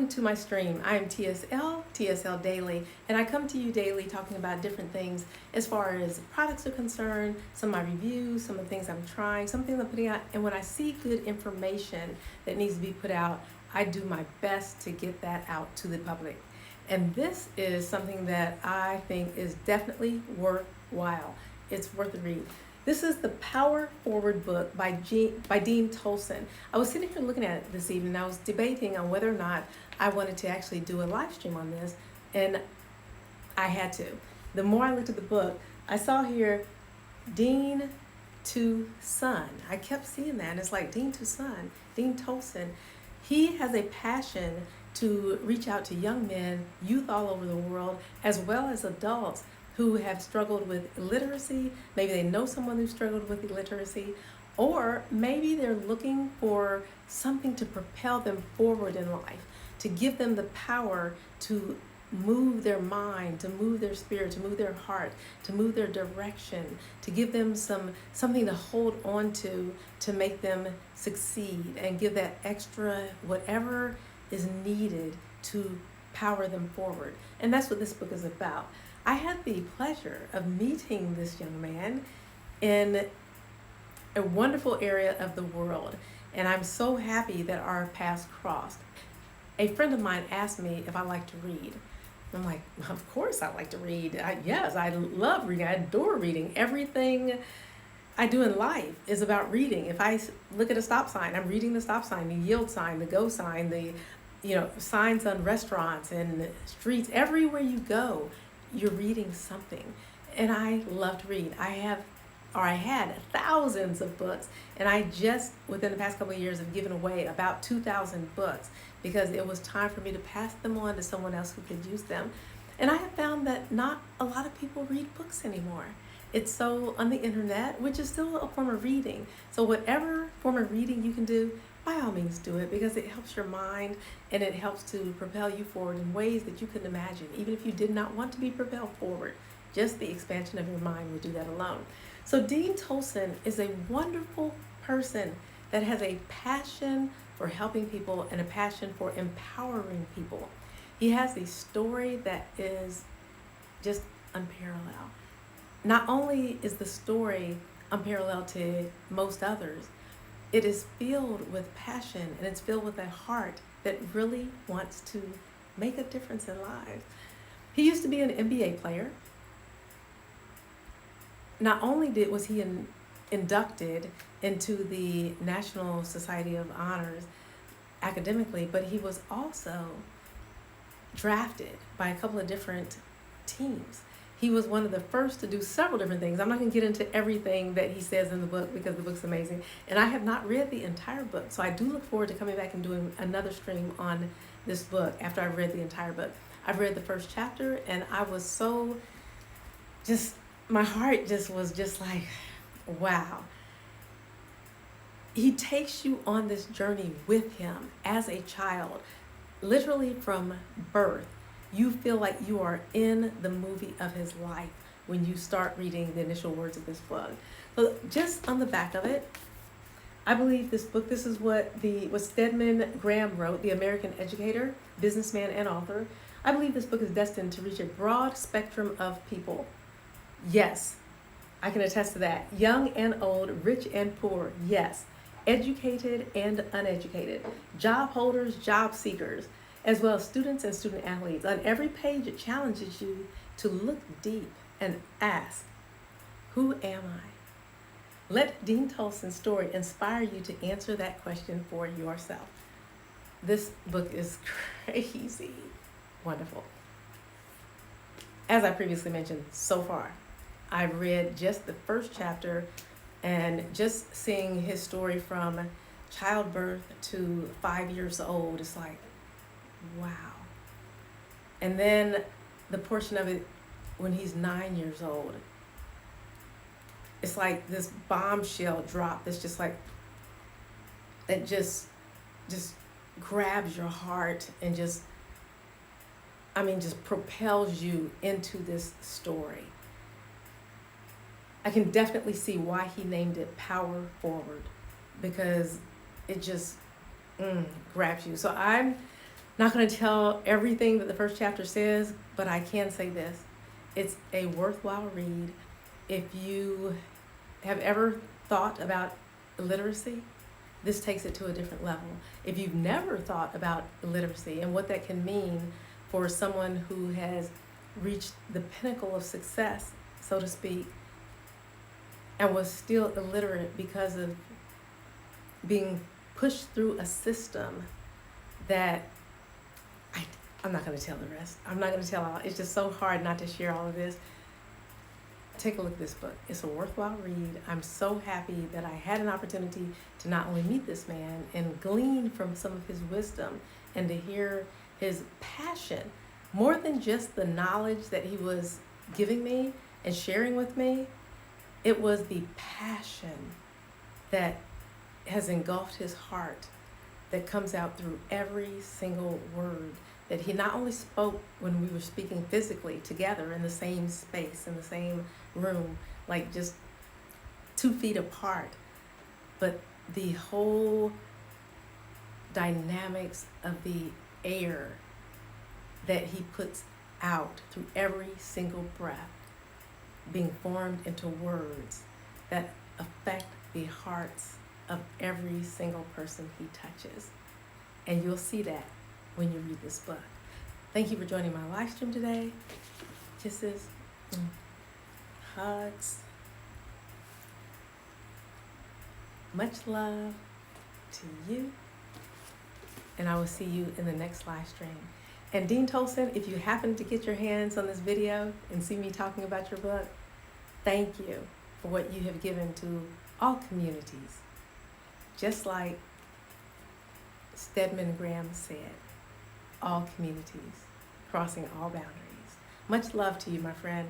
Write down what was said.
Welcome to my stream. I am TSL Daily, and I come to you daily talking about different things as far as products are concerned, some of my reviews, some of the things I'm trying, some things I'm putting out, and when I see good information that needs to be put out, I do my best to get that out to the public. And this is something that I think is definitely worthwhile. It's worth a read. This is the Power Forward book by Dean Tolson. I was sitting here looking at it this evening. I was debating on whether or not I wanted to actually do a live stream on this, and I had to. The more I looked at the book, I saw here Dean to Son. I kept seeing that, and it's like Dean to Son, Dean Tolson. He has a passion to reach out to young men, youth all over the world, as well as adults who have struggled with illiteracy. Maybe they know someone who struggled with illiteracy, or maybe they're looking for something to propel them forward in life, to give them the power to move their mind, to move their spirit, to move their heart, to move their direction, to give them something to hold on to make them succeed and give that extra whatever is needed to power them forward. And that's what this book is about. I had the pleasure of meeting this young man in a wonderful area of the world, and I'm so happy that our paths crossed. A friend of mine asked me if I like to read. I'm like, of course I like to read. Yes, I love reading. I adore reading. Everything I do in life is about reading. If I look at a stop sign, I'm reading the stop sign, the yield sign, the go sign, the signs on restaurants and streets. Everywhere you go, you're reading something. And I love to read. I had thousands of books, and I just within the past couple of years have given away about 2,000 books because it was time for me to pass them on to someone else who could use them. And I have found that not a lot of people read books anymore. It's so on the internet, which is still a form of reading. So whatever form of reading you can do, by all means do it, because it helps your mind and it helps to propel you forward in ways that you couldn't imagine, even if you did not want to be propelled forward. Just the expansion of your mind would do that alone. So Dean Tolson is a wonderful person that has a passion for helping people and a passion for empowering people. He has a story that is just unparalleled. Not only is the story unparalleled to most others, it is filled with passion and it's filled with a heart that really wants to make a difference in lives. He used to be an NBA player. Not only was he inducted into the National Society of Honors academically, but he was also drafted by a couple of different teams. He was one of the first to do several different things. I'm not going to get into everything that he says in the book because the book's amazing. And I have not read the entire book. So I do look forward to coming back and doing another stream on this book after I've read the entire book. I've read the first chapter and I was so my heart was just like, wow. He takes you on this journey with him as a child, literally from birth. You feel like you are in the movie of his life when you start reading the initial words of this book. So just on the back of it, I believe this book, this is what Stedman Graham wrote, the American educator, businessman, and author. I believe this book is destined to reach a broad spectrum of people. Yes, I can attest to that. Young and old, rich and poor, yes. Educated and uneducated, job holders, job seekers, as well as students and student athletes. On every page, it challenges you to look deep and ask, who am I? Let Dean Tolson's story inspire you to answer that question for yourself. This book is crazy wonderful. As I previously mentioned, so far, I've read just the first chapter, and just seeing his story from childbirth to 5 years old, it's like, wow. And then the portion of it when he's 9 years old, it's like this bombshell drop that's just like, it just grabs your heart and just propels you into this story. I can definitely see why he named it Power Forward, because it just grabs you. So I'm Not going to tell everything that the first chapter says, but I can say this. It's a worthwhile read. If you have ever thought about illiteracy, this takes it to a different level. If you've never thought about illiteracy and what that can mean for someone who has reached the pinnacle of success, so to speak, and was still illiterate because of being pushed through a system that I'm not going to tell the rest. I'm not going to tell all. It's just so hard not to share all of this. Take a look at this book. It's a worthwhile read. I'm so happy that I had an opportunity to not only meet this man and glean from some of his wisdom and to hear his passion, more than just the knowledge that he was giving me and sharing with me. It was the passion that has engulfed his heart that comes out through every single word that he not only spoke when we were speaking physically together in the same space, in the same room, like just 2 feet apart, but the whole dynamics of the air that he puts out through every single breath being formed into words that affect the hearts of every single person he touches. And you'll see that when you read this book. Thank you for joining my live stream today. Kisses, hugs, much love to you, and I will see you in the next live stream. And Dean Tolson, if you happen to get your hands on this video and see me talking about your book, thank you for what you have given to all communities. Just like Stedman Graham said, all communities, crossing all boundaries. Much love to you, my friend.